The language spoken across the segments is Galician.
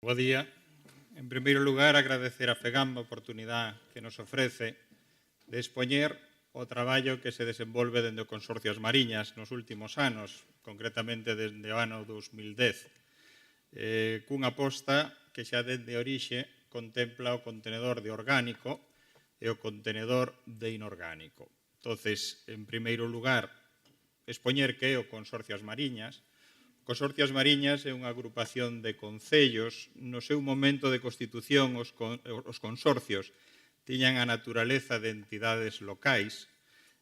Bo día. En primeiro lugar, agradecer a FEGAM a oportunidade que nos ofrece de expoñer o traballo que se desenvolve dende o Consorcio As Mariñas nos últimos anos, concretamente dende o ano 2010, cunha aposta que xa dende orixe contempla o contenedor de orgánico e o contenedor de inorgánico. Entonces, en primeiro lugar, expoñer que é o Consorcio As Mariñas. O Consorcio As Mariñas é unha agrupación de concellos. No seu momento de constitución, os consorcios tiñan a naturaleza de entidades locais,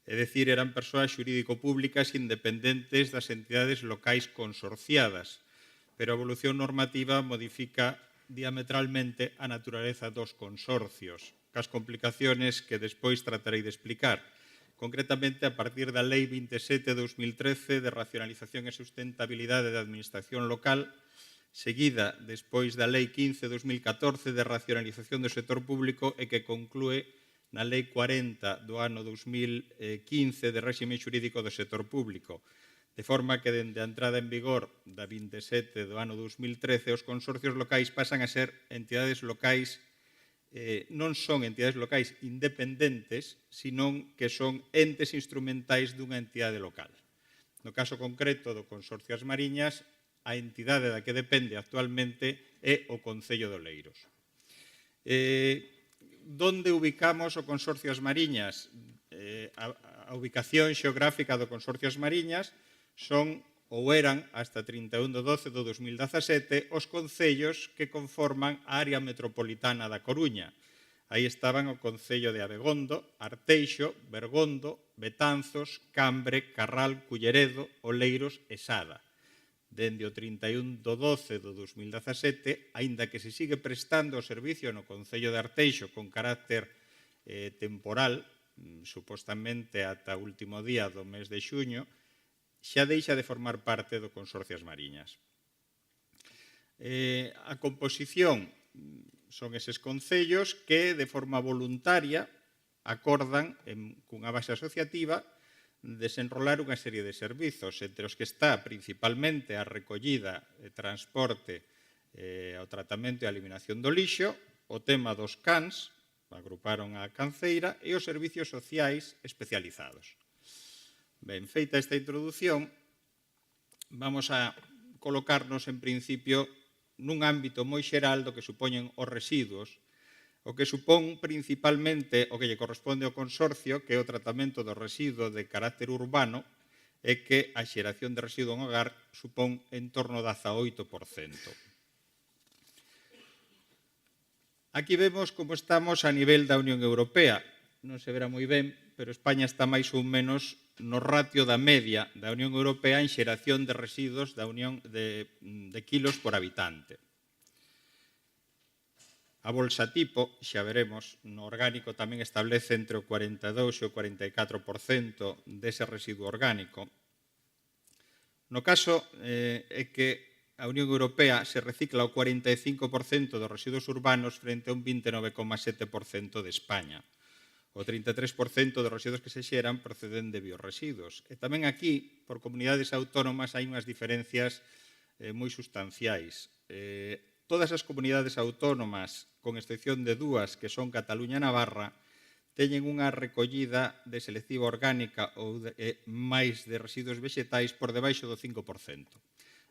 é dicir, eran persoas xurídico-públicas independentes das entidades locais consorciadas, pero a evolución normativa modifica diametralmente a naturaleza dos consorcios, cas complicaciones que despois tratarei de explicar, concretamente a partir da Lei 27/2013 de racionalización e sustentabilidade da administración local, seguida despois da Lei 15/2014 de racionalización do sector público e que conclúe na Lei 40 do ano 2015 de réxime xurídico do sector público, de forma que dende a entrada en vigor da 27 do ano 2013 os consorcios locais pasan a ser entidades locais, non son entidades locais independentes, senón que son entes instrumentais dunha entidade local. No caso concreto do Consorcio As Mariñas, a entidade da que depende actualmente é o Concello de Oleiros. Donde ubicamos o Consorcio As Mariñas? A ubicación xeográfica do Consorcio As Mariñas son ou eran, hasta 31 de 12 de 2017, os concellos que conforman a área metropolitana da Coruña. Aí estaban o Concello de Abegondo, Arteixo, Bergondo, Betanzos, Cambre, Carral, Culleredo, Oleiros e Sada. Dende o 31 de 12 de 2017, aínda que se sigue prestando o servicio no Concello de Arteixo con carácter temporal, supostamente ata o último día do mes de xuño, xa deixa de formar parte do Consorcio As Mariñas. A composición son eses concellos que, de forma voluntaria, acordan, cunha base asociativa, desenrolar unha serie de servizos, entre os que está principalmente a recollida, transporte, o tratamento e a eliminación do lixo, o tema dos cans, agruparon a canceira, e os servicios sociais especializados. Ben, feita esta introdución, vamos a colocarnos en principio nun ámbito moi xeral do que supoñen os residuos, o que supón principalmente o que lle corresponde ao consorcio, que é o tratamento do residuo de carácter urbano, e que a xeración de residuo en hogar supón en torno ao 18%. Aquí vemos como estamos a nivel da Unión Europea. Non se verá moi ben, pero España está máis ou menos no ratio da media da Unión Europea en xeración de residuos da Unión de kilos por habitante. A bolsa tipo, xa veremos, no orgánico tamén establece entre o 42% e o 44% dese residuo orgánico. No caso é que a Unión Europea se recicla o 45% dos residuos urbanos frente a un 29,7% de España. O 33% dos residuos que se xeran proceden de biorresiduos. E tamén aquí, por comunidades autónomas, hai unhas diferencias moi sustanciais. Todas as comunidades autónomas, con excepción de dúas, que son Cataluña e Navarra, teñen unha recollida de selectiva orgánica ou máis de residuos vexetais por debaixo do 5%.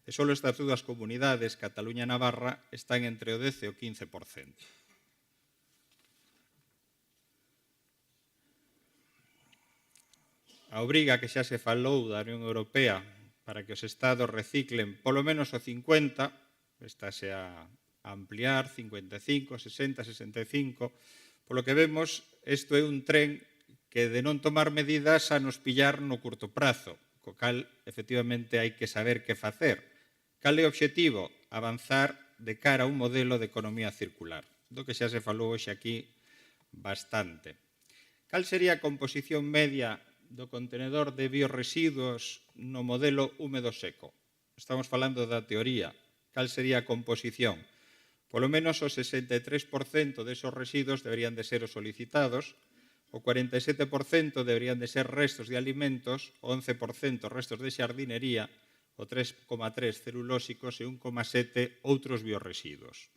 E só estas dúas comunidades, Cataluña e Navarra, están entre o 10% e o 15%. A obriga que xa se falou da Unión Europea para que os Estados reciclen polo menos o 50%, estáse a ampliar, 55, 60, 65. Polo que vemos, isto é un tren que de non tomar medidas a nos pillar no curto prazo, co cal, efectivamente, hai que saber que facer. Cal é o obxectivo? Avanzar de cara a un modelo de economía circular, do que xa se falou hoxe aquí bastante. Cal sería a composición media do contenedor de biorresiduos no modelo húmedo seco? Estamos falando da teoría. Cal sería a composición? Polo menos o 63% desos residuos deberían de ser os solicitados, o 47% deberían de ser restos de alimentos, o 11% restos de xardinería, o 3,3% celulósicos e 1,7% outros biorresiduos.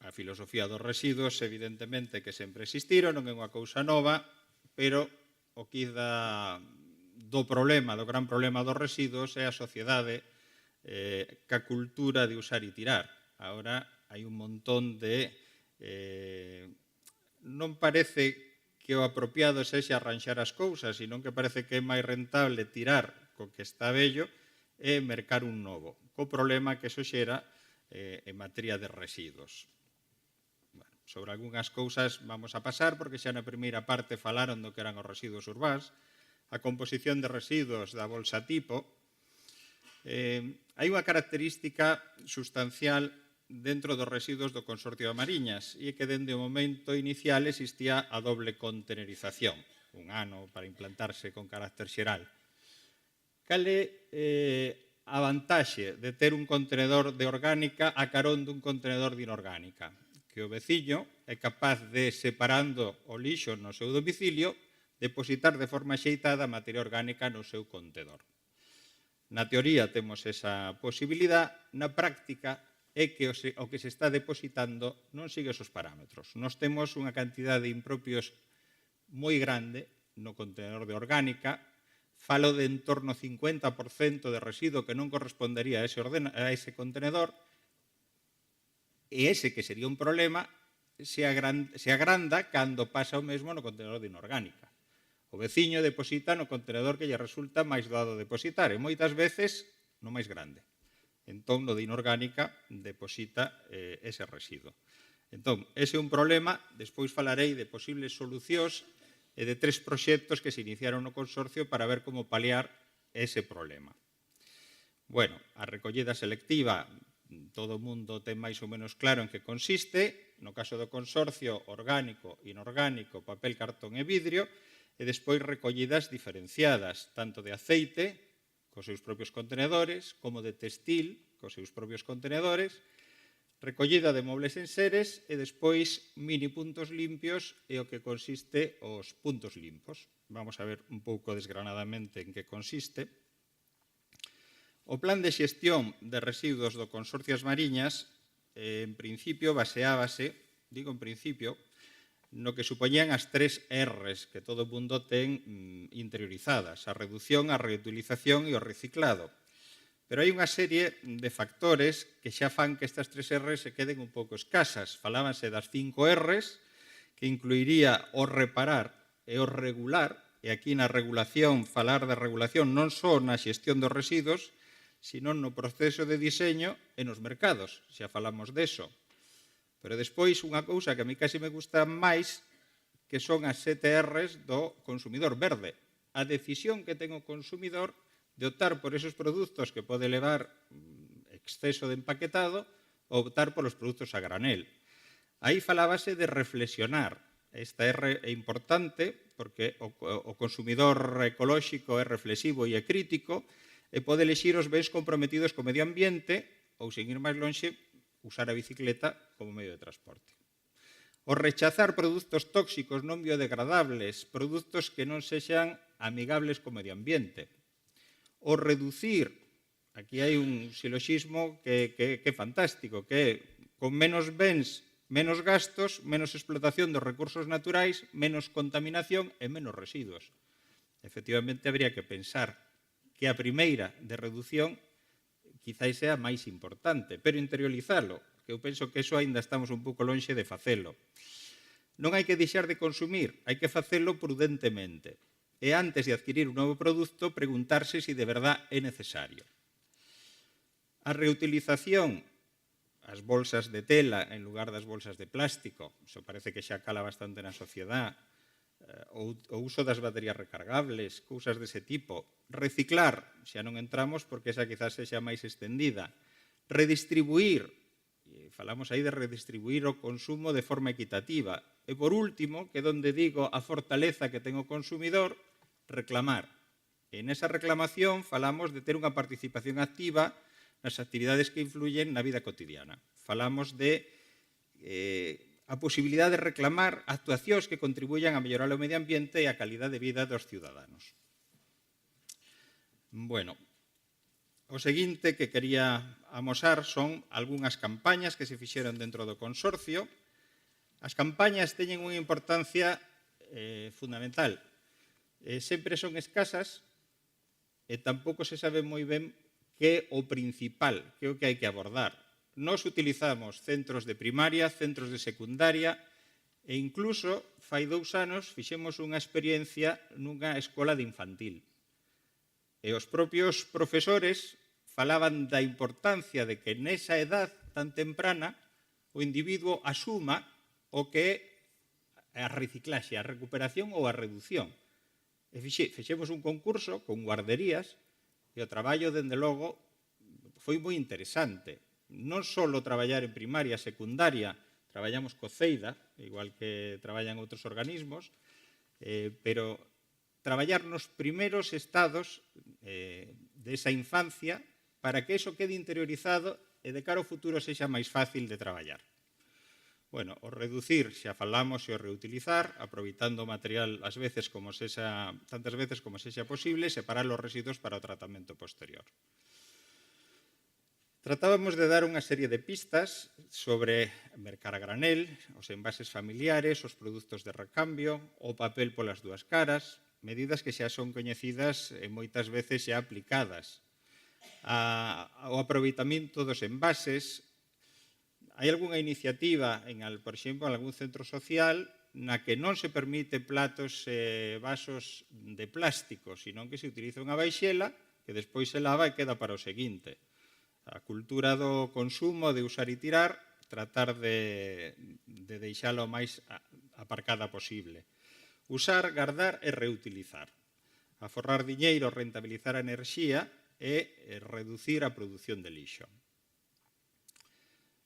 a filosofía dos residuos, evidentemente, que sempre existiron, non é unha cousa nova, pero o quida do gran problema dos residuos é a sociedade ca cultura de usar e tirar. Agora hai un montón de... non parece que o apropiado sexa arranxar as cousas, senón que parece que é máis rentable tirar co que está vello e mercar un novo, co problema que eso xera en materia de residuos. Bueno, sobre algunhas cousas vamos a pasar, porque xa na primeira parte falaron do que eran os residuos urbáns, a composición de residuos da bolsa tipo. Hai unha característica sustancial dentro dos residuos do Consorcio de Mariñas e que dende o momento inicial existía a doble contenerización, un ano para implantarse con carácter xeral. Cal é a vantaxe de ter un contenedor de orgánica a carón dun contenedor de inorgánica? Que o veciño é capaz de, separando o lixo no seu domicilio, depositar de forma xeitada a materia orgánica no seu contenedor. Na teoría temos esa posibilidad, na práctica é que o que se está depositando non sigue esos parámetros. Nos temos unha cantidad de impropios moi grande no contenedor de orgánica, falo de en torno ao 50% de residuo que non correspondería a ese contenedor, e ese que sería un problema se agranda cando pasa o mesmo no contenedor de inorgánica. O veciño deposita no contenedor que lle resulta máis doado depositar, e moitas veces no máis grande. Entón, no de inorgánica deposita ese residuo. Entón, ese é un problema. Despois falarei de posibles solucións e de 3 proxectos que se iniciaron no consorcio para ver como paliar ese problema. Bueno, a recollida selectiva, todo o mundo ten máis ou menos claro en que consiste. No caso do consorcio, orgánico, inorgánico, papel, cartón e vidrio, e despois recollidas diferenciadas, tanto de aceite, cos seus propios contenedores, como de textil, cos seus propios contenedores, recollida de mobles en seres e despois mini puntos limpios e o que consiste os puntos limpos. Vamos a ver un pouco desgranadamente en que consiste. O plan de xestión de residuos do Consorcio das Mariñas, en principio, baseábase, digo en principio, no que supoñían as 3 Rs que todo o mundo ten interiorizadas, a reducción, a reutilización e o reciclado. Pero hai unha serie de factores que xa fan que estas 3 Rs se queden un pouco escasas. Falábanse das 5 Rs, que incluiría o reparar e o regular, e aquí na regulación, falar da regulación non só na xestión dos residuos, sino no proceso de diseño e nos mercados, xa falamos deso. Pero despois, unha cousa que a mí casi me gusta máis, que son as 7 Rs do consumidor verde. A decisión que ten o consumidor de optar por esos produtos que pode levar exceso de empaquetado ou optar polos produtos a granel. Aí falábase de reflexionar. Esta R é importante porque o consumidor ecolóxico é reflexivo e é crítico e pode elexir os bens comprometidos co medio ambiente ou, sen ir máis lonxe, usar a bicicleta como medio de transporte. O rechazar produtos tóxicos non biodegradables, produtos que non sexan amigables co medio ambiente. O reducir, aquí hai un siloxismo que é fantástico, que é con menos bens, menos gastos, menos explotación dos recursos naturais, menos contaminación e menos residuos. Efectivamente, habría que pensar que a primeira de reducción quizáis sea máis importante, pero interiorizalo, que eu penso que eso ainda estamos un pouco lonxe de facelo. Non hai que deixar de consumir, hai que facelo prudentemente. E antes de adquirir un novo produto, preguntarse se de verdad é necesario. A reutilización, as bolsas de tela en lugar das bolsas de plástico, iso parece que xa cala bastante na sociedade, o uso das baterías recargables, cousas dese tipo. Reciclar, xa non entramos porque esa quizás sexa máis extendida. Redistribuir, falamos aí de redistribuir o consumo de forma equitativa. E por último, que donde digo a fortaleza que ten o consumidor, reclamar. E nesa reclamación falamos de ter unha participación activa nas actividades que influyen na vida cotidiana. Falamos de a posibilidade de reclamar actuacións que contribuyan a mellorar o medio ambiente e a calidad de vida dos ciudadanos. Bueno, O seguinte que quería amosar son algunhas campañas que se fixeron dentro do consorcio. As campañas teñen unha importancia fundamental. Sempre son escasas e tampouco se sabe moi ben que é o principal, que é o que hai que abordar. Nos utilizamos centros de primaria, centros de secundaria e incluso fai 2 anos fixemos unha experiencia nunha escola de infantil. E os propios profesores falaban da importancia de que nesa edad tan temprana o individuo asuma o que é a reciclaxe, a recuperación ou a reducción. E fixemos un concurso con guarderías e o traballo, dende logo, foi moi interesante. Non só traballar en primaria, secundaria, traballamos co CEIDA, igual que traballan outros organismos, pero traballar nos primeiros estados desa infancia para que eso quede interiorizado e de cara ao futuro sexa máis fácil de traballar. Bueno, o reducir, xa falamos, e o reutilizar, aproveitando o material tantas veces como sexa posible, separar os residuos para o tratamento posterior. Tratábamos de dar unha serie de pistas sobre mercar a granel, os envases familiares, os produtos de recambio, o papel polas dúas caras, medidas que xa son coñecidas e moitas veces xa aplicadas. O aproveitamento dos envases. Hai algunha iniciativa, por exemplo, en algún centro social, na que non se permite platos e vasos de plástico, senón que se utiliza unha vaixela que despois se lava e queda para o seguinte. A cultura do consumo, de usar e tirar, tratar de deixala o máis aparcada posible. Usar, guardar e reutilizar. Aforrar diñeiro, rentabilizar a enerxía e reducir a produción de lixo.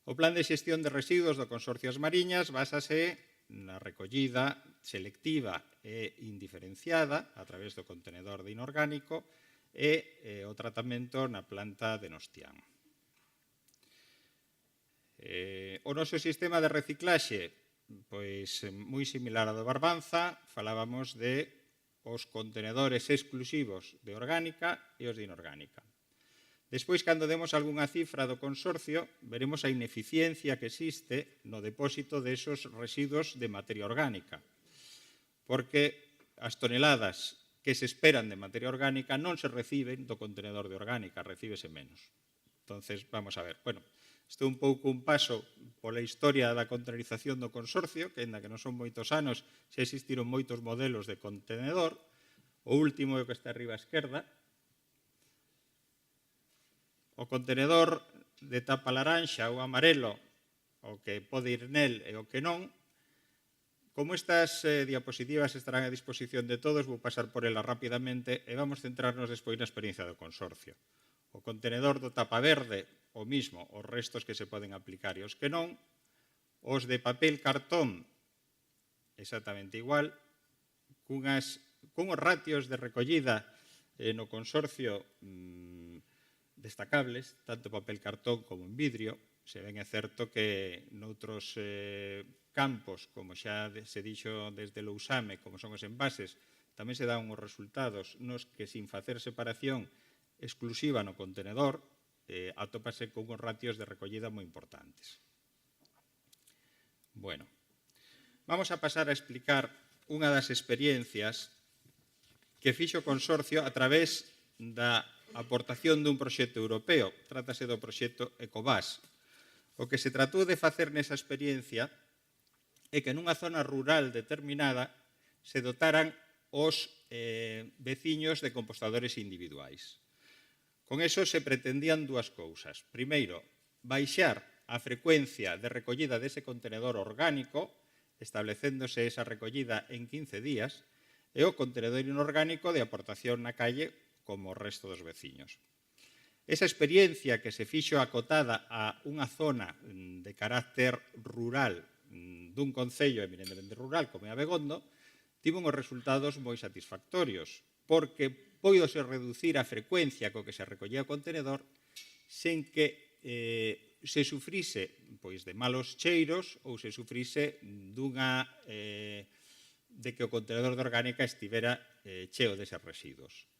O plan de xestión de residuos do Consorcio As Mariñas básase na recollida selectiva e indiferenciada a través do contenedor de inorgánico e o tratamento na planta de Nostián. O noso sistema de reciclaxe, pois moi similar ao do Barbanza, falábamos de os contenedores exclusivos de orgánica e os de inorgánica. Despois, cando demos algunha cifra do consorcio, veremos a ineficiencia que existe no depósito desos residuos de materia orgánica, porque as toneladas que se esperan de materia orgánica non se reciben do contenedor de orgánica, recíbese menos. Entonces, vamos a ver. Bueno, isto é un pouco un paso pola historia da contenerización do consorcio, que, ainda que non son moitos anos, xa existiron moitos modelos de contenedor. O último é o que está arriba á esquerda. O contenedor de tapa laranxa ou amarelo, o que pode ir nel e o que non. Como estas diapositivas estarán a disposición de todos, vou pasar por elas rapidamente e vamos centrarnos despois na experiencia do consorcio. O contenedor do tapa verde, o mismo, os restos que se poden aplicar e os que non. Os de papel cartón, exactamente igual, cunhos ratios de recollida no consorcio destacables, tanto papel cartón como en vidrio. Se ben é certo que noutros campos, como xa se dixo desde o Lousame, como son os envases, tamén se dan os resultados nos que, sin facer separación exclusiva no contenedor, atópase con uns ratios de recollida moi importantes. Bueno, vamos a pasar a explicar unha das experiencias que fixo o consorcio a través da aportación dun proxecto europeo. Trátase do proxecto Ecobas. O que se tratou de facer nesa experiencia é que nunha zona rural determinada se dotaran os veciños de compostadores individuais. Con eso se pretendían dúas cousas. Primeiro, baixar a frecuencia de recollida dese contenedor orgánico, establecéndose esa recollida en 15 días, e o contenedor inorgánico de aportación na calle como o resto dos veciños. Esa experiencia que se fixo acotada a unha zona de carácter rural dun concello eminentemente rural como é Abegondo, tivo uns resultados moi satisfactorios, porque póidose reducir a frecuencia co que se recollía o contenedor sen que se sufrise de malos cheiros ou se sufrise de que o contenedor de orgánica estivera cheo deses residuos.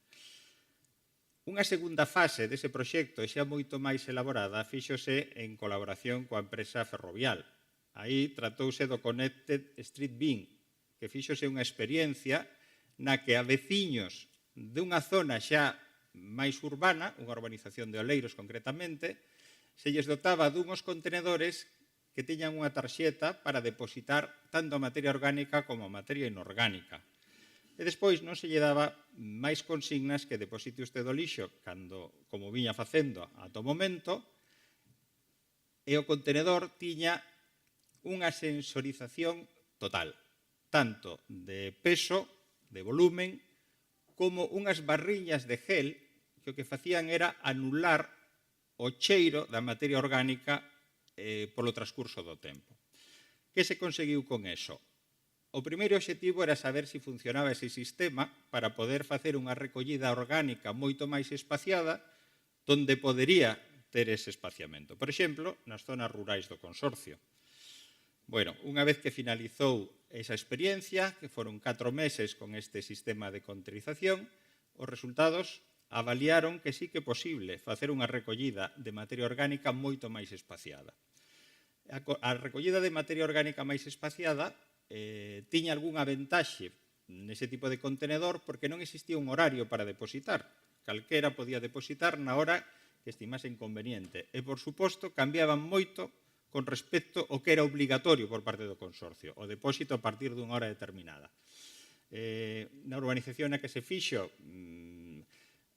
Unha segunda fase dese proxecto, xa moito máis elaborada, fíxose en colaboración coa empresa Ferrovial. Aí tratouse do Connected Street Bin, que fíxose unha experiencia na que a veciños dunha zona xa máis urbana, unha urbanización de Oleiros concretamente, se lles dotaba dunhos contenedores que tiñan unha tarxeta para depositar tanto a materia orgánica como a materia inorgánica. E despois non se lle daba máis consignas que deposite usted o lixo cando, como viña facendo ata o momento, e o contenedor tiña unha sensorización total, tanto de peso, de volumen, como unhas barriñas de gel que o que facían era anular o cheiro da materia orgánica polo transcurso do tempo. Que se conseguiu con eso? O primeiro obxectivo era saber se funcionaba ese sistema para poder facer unha recollida orgánica moito máis espaciada donde podería ter ese espaciamento. Por exemplo, nas zonas rurais do consorcio. Bueno, unha vez que finalizou esa experiencia, que foron 4 meses con este sistema de conterización, os resultados avaliaron que sí que é posible facer unha recollida de materia orgánica moito máis espaciada. A recollida de materia orgánica máis espaciada tiña algunha ventaxe nese tipo de contenedor porque non existía un horario para depositar. Calquera podía depositar na hora que estimasen conveniente. E, por suposto, cambiaban moito con respecto ao que era obligatorio por parte do consorcio, o depósito a partir dunha hora determinada. Na urbanización na que se fixo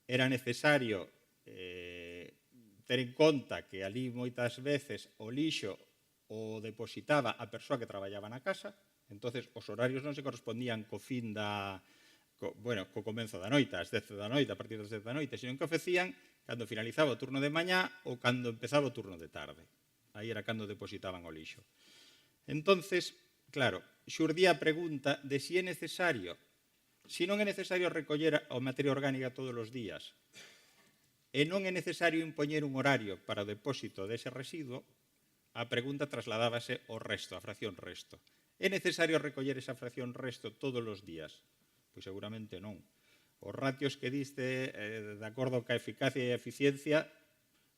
era necesario ter en conta que ali moitas veces o lixo o depositaba a persoa que traballaba na casa, entonces os horarios non se correspondían co fin co comenzo da noite, ás 10 da noite, a partir das 10 da noite, sino que o facían cando finalizaba o turno de mañá ou cando empezaba o turno de tarde. Aí era cando depositaban o lixo. Entonces, claro, xurdía a pregunta de se é necesario, se non é necesario recoller a materia orgánica todos os días e non é necesario impoñer un horario para o depósito dese residuo, a pregunta trasladábase ao resto, a fracción resto. É necesario recoller esa fracción resto todos os días? Pois seguramente non. Os ratios que diste, de acordo ca eficacia e eficiencia,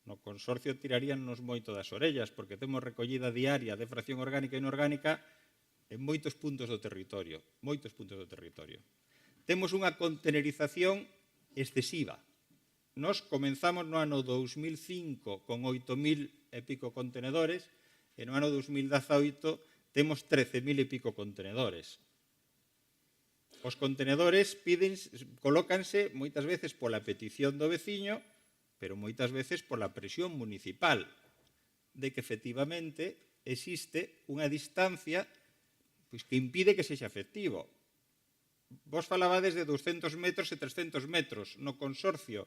no consorcio tiraríannos moito das orellas, porque temos recollida diaria de fracción orgánica e inorgánica en moitos puntos do territorio. Moitos puntos do territorio. Temos unha contenerización excesiva. Nos comenzamos no ano 2005 con 8.000 e pico contenedores e no ano 2018 temos 13.000 e pico contenedores. Os contenedores colócanse moitas veces pola petición do veciño, pero moitas veces pola presión municipal, de que efectivamente existe unha distancia que impide que sexa efectivo. Vos falabades de 200 metros e 300 metros. No consorcio,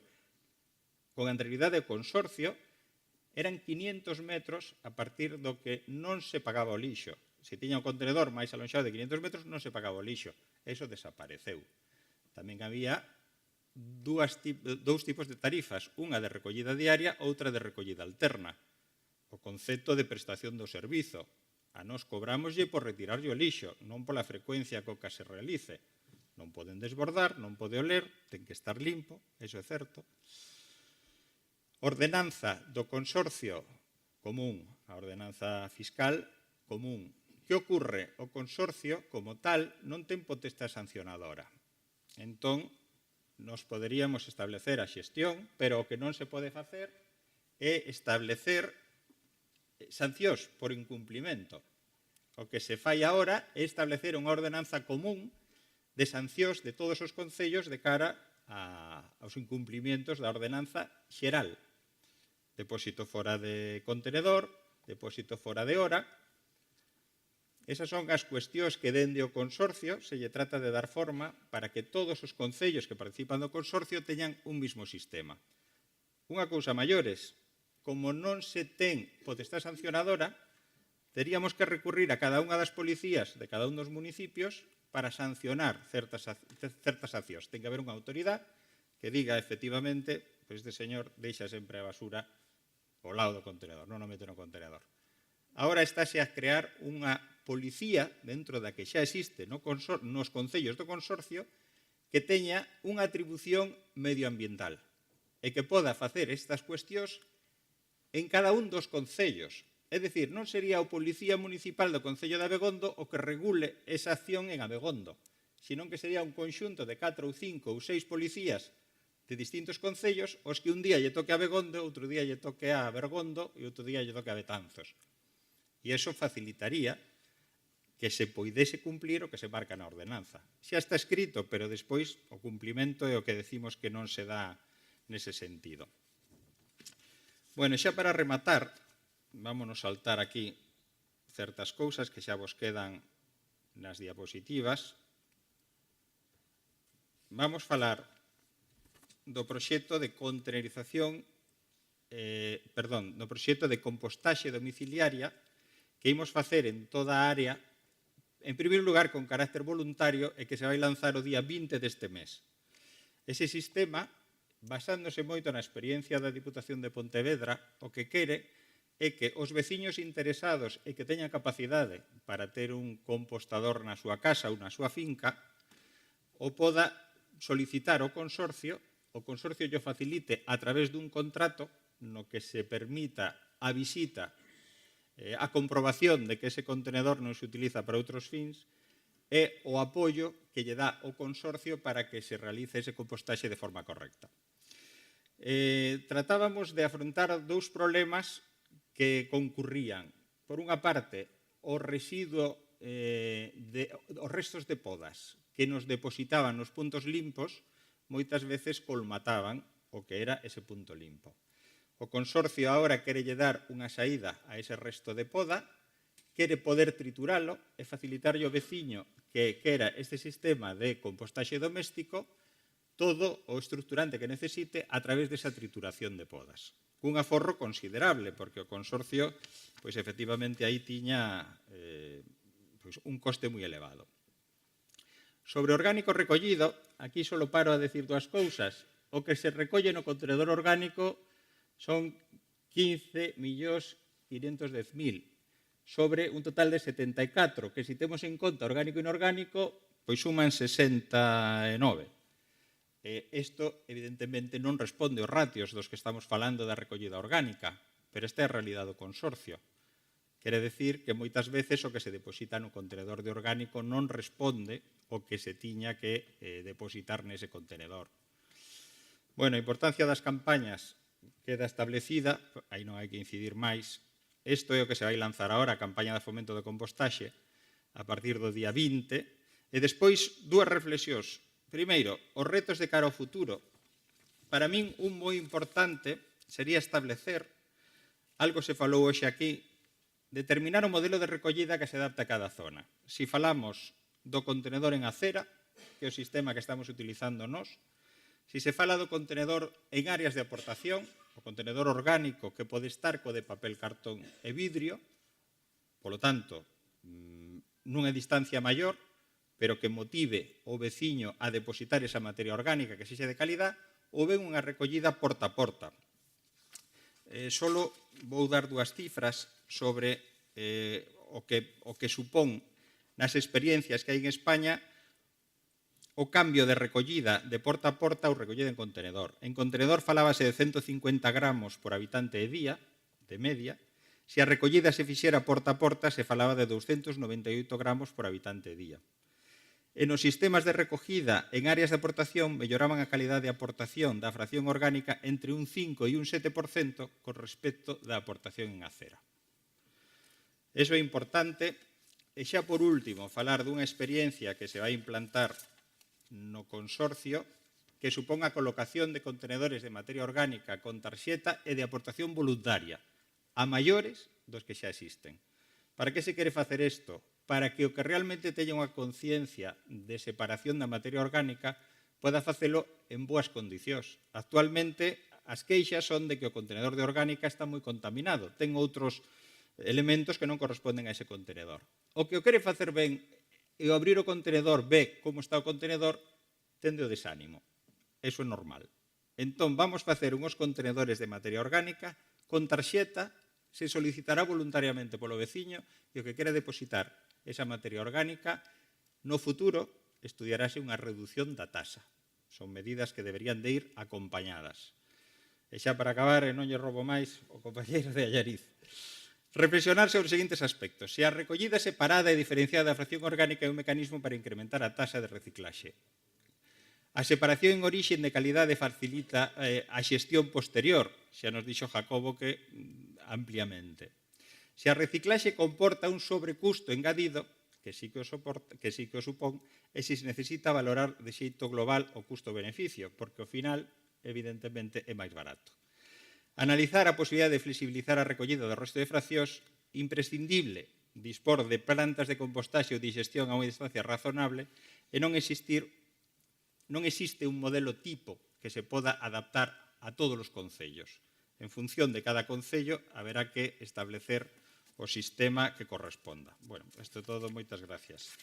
con anterioridade ao consorcio, eran 500 metros a partir do que non se pagaba o lixo. Se tiña un contenedor máis alonxado de 500 metros, non se pagaba o lixo. Eso desapareceu. Tamén había dous tipos de tarifas, unha de recollida diaria, outra de recollida alterna. O concepto de prestación do servizo. A nós cobrámoslle por retirarlle o lixo, non pola frecuencia co que se realice. Non poden desbordar, non pode oler, ten que estar limpo, eso é certo. Ordenanza do consorcio común, a ordenanza fiscal común. Que ocorre? O consorcio, como tal, non ten potestade sancionadora. Entón, nos poderíamos establecer a xestión, pero o que non se pode facer é establecer sancións por incumplimento. O que se fai agora é establecer unha ordenanza común de sancións de todos os concellos de cara aos incumplimientos da ordenanza xeral. Depósito fora de contenedor, depósito fora de hora. Esas son as cuestións que dende o consorcio se lle trata de dar forma para que todos os concellos que participan do consorcio teñan un mismo sistema. Unha cousa maiores, como non se ten potestade sancionadora, teríamos que recurrir a cada unha das policías de cada un dos municipios para sancionar certas accións. Ten que haber unha autoridade que diga efectivamente, pois este señor deixa sempre a basura ao lado do contenedor, non o mete no contenedor. Agora estáse a crear unha policía dentro da que xa existe nos concellos do consorcio que teña unha atribución medioambiental. e que poda facer estas cuestións en cada un dos concellos. É dicir, non sería o Policía Municipal do Concello de Abegondo o que regule esa acción en Abegondo, senón que sería un conxunto de 4 ou 5 ou 6 policías de distintos concellos os que un día lle toque a Abegondo, outro día lle toque a Bergondo e outro día lle toque a Betanzos. E iso facilitaría que se poidese cumplir o que se marca na ordenanza. Xa está escrito, pero despois o cumplimento é o que decimos que non se dá nese sentido. Bueno, xa para rematar, vámonos saltar aquí certas cousas que xa vos quedan nas diapositivas. Vamos falar do proxecto de contenerización, do proxecto de compostaxe domiciliaria que imos facer en toda a área, en primeiro lugar con carácter voluntario e que se vai lanzar o día 20 deste mes. Ese sistema, basándose moito na experiencia da Diputación de Pontevedra, o que quere é que os veciños interesados e que teñan capacidade para ter un compostador na súa casa ou na súa finca, o poda solicitar ao consorcio, o consorcio lle facilite a través dun contrato no que se permita a visita, a comprobación de que ese contenedor non se utiliza para outros fins e o apoio que lle dá o consorcio para que se realice ese compostaxe de forma correcta. Tratábamos de afrontar dous problemas que concurrían. Por unha parte, o residuo, os restos de podas que nos depositaban nos puntos limpos moitas veces colmataban o que era ese punto limpo. O consorcio agora quere lle dar unha saída a ese resto de poda, quere poder trituralo e facilitarlle ao veciño que quera este sistema de compostaxe doméstico todo o estructurante que necesite a través desa trituración de podas. Cun aforro considerable, porque o consorcio, pois efectivamente aí tiña un coste moi elevado. Sobre orgánico recollido, aquí só paro a decir dúas cousas. O que se recolle no contenedor orgánico son 15.510.000 sobre un total de 74, que se temos en conta orgánico e inorgánico, pois suman 69. Isto, evidentemente, non responde aos ratios dos que estamos falando da recollida orgánica, pero esta é a realidade do consorcio. Quere decir que moitas veces o que se deposita no contenedor de orgánico non responde o que se tiña que depositar nese contenedor. Bueno, a importancia das campañas queda establecida, aí non hai que incidir máis. Isto é o que se vai lanzar agora, a campaña de fomento de compostaxe, a partir do día 20. E despois, dúas reflexións. Primeiro, os retos de cara ao futuro. Para min, un moi importante sería establecer, algo se falou hoxe aquí, determinar o modelo de recollida que se adapta a cada zona. Si falamos do contenedor en acera, que é o sistema que estamos utilizando nós, si se fala do contenedor en áreas de aportación, o contenedor orgánico que pode estar co de papel, cartón e vidrio, polo tanto, nunha distancia maior, pero que motive o veciño a depositar esa materia orgánica que sexa de calidad, ou ben unha recollida porta a porta. Solo vou dar dúas cifras sobre o que supón nas experiencias que hai en España o cambio de recollida de porta a porta ou recollida en contenedor. En contenedor falábase de 150 gramos por habitante e día, de media. Se a recollida se fixera porta a porta, se falaba de 298 gramos por habitante e día. E nos sistemas de recogida en áreas de aportación melloraban a calidade de aportación da fracción orgánica entre un 5 e un 7% con respecto da aportación en acera. Iso é importante. E xa por último, falar dunha experiencia que se vai implantar no consorcio que supón a colocación de contenedores de materia orgánica con tarxeta e de aportación voluntaria a maiores dos que xa existen. Para que se quere facer isto? Para que o que realmente teña unha conciencia de separación da materia orgánica poda facelo en boas condicións. Actualmente, as queixas son de que o contenedor de orgánica está moi contaminado, ten outros elementos que non corresponden a ese contenedor. O que o quere facer ben e ao abrir o contenedor ve como está o contenedor, tende o desánimo. Eso é normal. Entón, vamos facer unhos contenedores de materia orgánica con tarxeta, se solicitará voluntariamente polo veciño e o que quere depositar esa materia orgánica, no futuro estudiarase unha reducción da tasa. Son medidas que deberían de ir acompañadas. E xa para acabar, e non lle roubo máis, o compañeiro de Allariz. Reflexionar sobre os seguintes aspectos. Se a recollida separada e diferenciada da fracción orgánica é un mecanismo para incrementar a taxa de reciclaxe. A separación en orixe de calidade facilita a xestión posterior, xa nos dixo Jacobo que ampliamente. Se a reciclaxe comporta un sobrecusto engadido, que sí que o supón, e se necesita valorar de xeito global o custo-beneficio, porque ao final, evidentemente, é máis barato. Analizar a posibilidade de flexibilizar a recollida do resto de fraccións, imprescindible dispor de plantas de compostaxe ou digestión a unha distancia razonable e non existe un modelo tipo que se poda adaptar a todos os concellos. En función de cada concello, haberá que establecer o sistema que corresponda. Bueno, isto é todo. Moitas gracias.